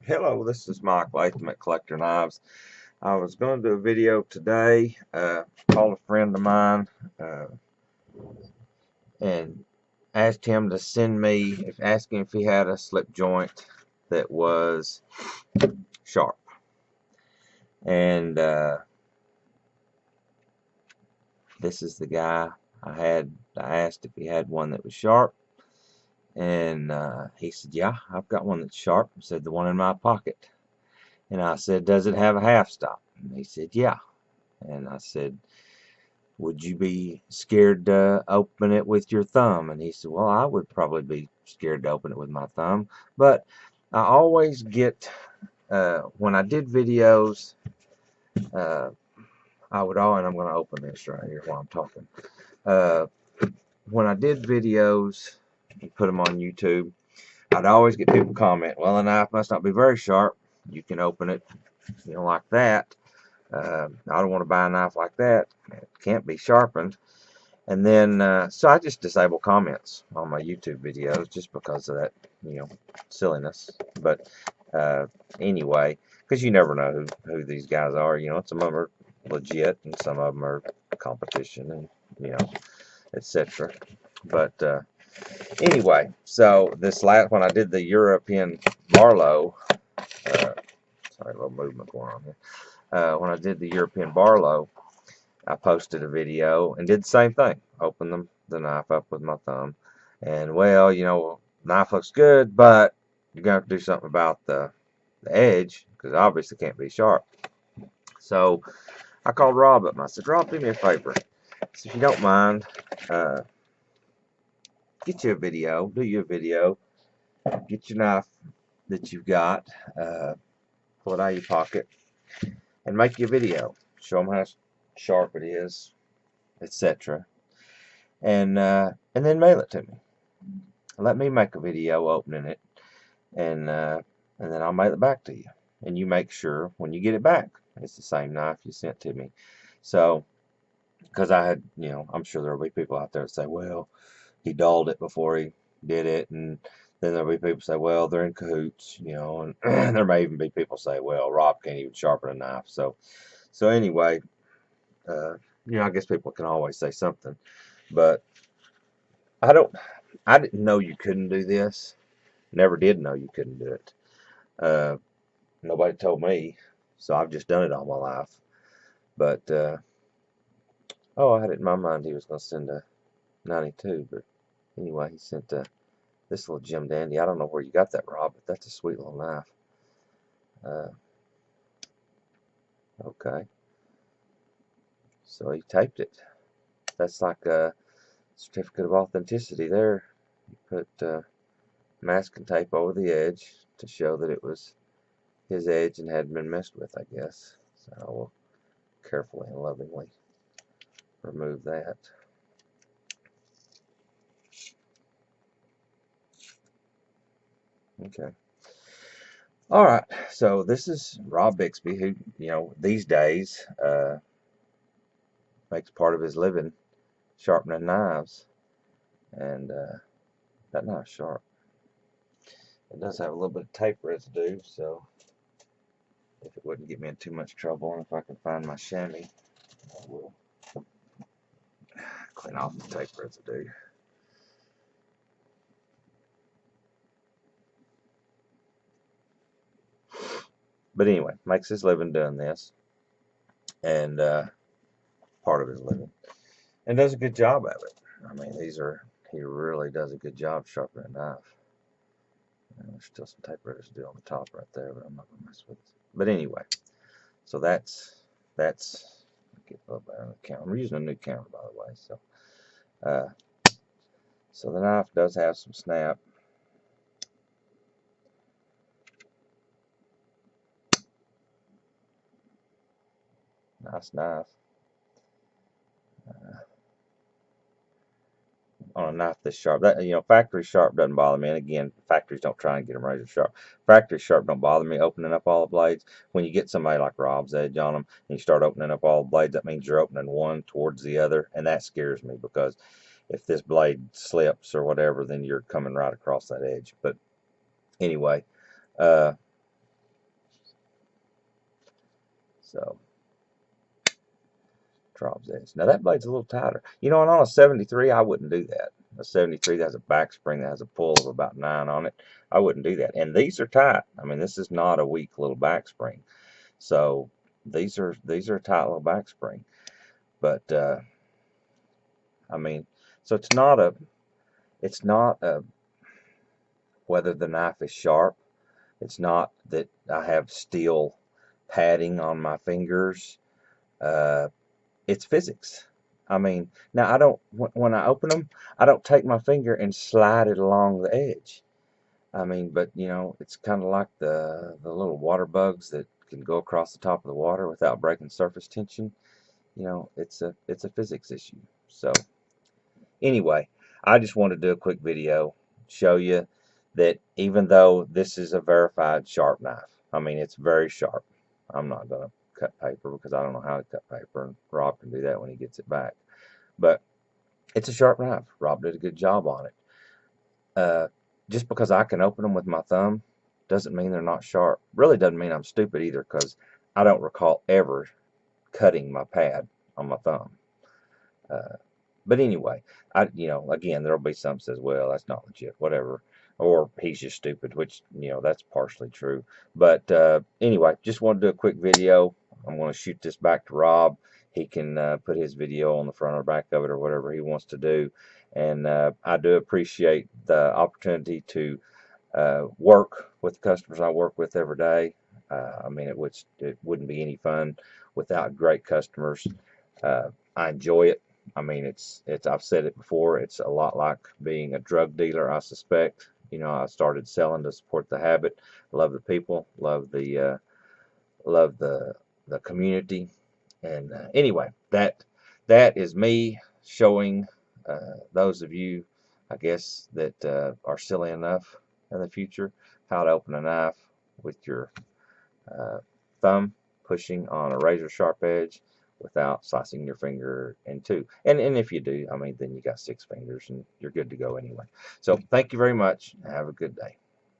Hello, this is Mike Latham at Collector Knives. I was going to do a video today. Called a friend of mine uh, and asked him to send me, asking if he had a slip joint that was sharp. And this is the guy I asked if he had one that was sharp. And he said, yeah, I've got one that's sharp. I said, the one in my pocket. And I said, does it have a half stop? And he said, yeah. And I said, would you be scared to open it with your thumb? And he said, well, I would probably be scared to open it with my thumb. But I always get, when I did videos, uh, and I'm going to open this right here while I'm talking. When I did videos and put them on YouTube, I'd always get people comment, well, the knife must not be very sharp. You can open it, like that. I don't want to buy a knife like that. It can't be sharpened. And then, so I just disable comments on my YouTube videos just because of that, silliness. But anyway, because you never know who these guys are. Some of them are legit and some of them are competition and, etc. But anyway, so when I did the European Barlow, sorry, a little movement going on here. When I did the European Barlow, I posted a video and did the same thing. Opened the knife up with my thumb. And, well, knife looks good, but you're going to have to do something about the edge because it obviously can't be sharp. So I called Rob up and I said, Rob, do me a favor. So if you don't mind, get you a video, do you a video, get your knife that you've got, pull it out of your pocket, and make you a video. Show them how sharp it is, etc. And then mail it to me. Let me make a video opening it, and then I'll mail it back to you. And you make sure when you get it back, it's the same knife you sent to me. So, because I had, I'm sure there'll be people out there that say, well, he dulled it before he did it, and then there'll be people say, well, they're in cahoots, and there may even be people say, well, Rob can't even sharpen a knife. So anyway, I guess people can always say something, but I didn't know you couldn't do this. Never did know you couldn't do it. Nobody told me, so I've just done it all my life. But oh, I had it in my mind he was going to send a 92, but anyway, he sent this little Jim Dandy. I don't know where you got that, Rob, but that's a sweet little knife. Okay, so he taped it. That's like a certificate of authenticity there. You put masking tape over the edge to show that it was his edge and hadn't been messed with, I guess. So I will carefully and lovingly remove that. Okay. All right. So this is Rob Bixby, who, these days makes part of his living sharpening knives. And that knife's sharp. It does have a little bit of tape residue, so if it wouldn't get me in too much trouble, and if I can find my chamois, I will clean off the tape residue. But anyway, makes his living doing this, and part of his living, and does a good job of it. I mean, he really does a good job sharpening a knife. And there's still some tape residue on the top right there, but I'm not going to mess with it. But anyway, so that's get a little better on the camera. I'm using a new camera, by the way. So the knife does have some snap. Nice knife. On a knife this sharp, factory sharp doesn't bother me. And again, factories don't try and get them razor sharp. Factory sharp don't bother me opening up all the blades. When you get somebody like Rob's edge on them and you start opening up all the blades, that means you're opening one towards the other, and that scares me because if this blade slips or whatever, then you're coming right across that edge. But anyway, So Rob's edge. Now that blade's a little tighter. You know, and on a 73, I wouldn't do that. A 73 that has a back spring that has a pull of about 9 on it. I wouldn't do that. And these are tight. I mean, this is not a weak little back spring. So these are a tight little back spring. But I mean, so it's not a whether the knife is sharp. It's not that I have steel padding on my fingers. Uh, it's physics. I mean, now I don't, when I open them, I don't take my finger and slide it along the edge. I mean, but you know, it's kind of like the little water bugs that can go across the top of the water without breaking surface tension. You know, it's a physics issue. So anyway, I just wanted to do a quick video, show you that even though this is a verified sharp knife, I mean, it's very sharp. I'm not going to cut paper because I don't know how to cut paper, and Rob can do that when he gets it back. But it's a sharp knife. Rob did a good job on it. Just because I can open them with my thumb doesn't mean they're not sharp. Really doesn't mean I'm stupid either, because I don't recall ever cutting my pad on my thumb. But anyway, again, there'll be some says, well, that's not legit, whatever, or he's just stupid, which, that's partially true. But anyway, just want to do a quick video. I'm going to shoot this back to Rob. He can put his video on the front or back of it or whatever he wants to do. And I do appreciate the opportunity to work with customers I work with every day. I mean, it wouldn't be any fun without great customers. I enjoy it. I mean, I've said it before, it's a lot like being a drug dealer, I suspect. I started selling to support the habit. Love the people, love the community. And anyway, that is me showing those of you, I guess, that are silly enough in the future, how to open a knife with your uh, thumb pushing on a razor sharp edge without slicing your finger in two. And if you do, I mean, then you got 6 fingers and you're good to go anyway. So thank you very much. Have a good day.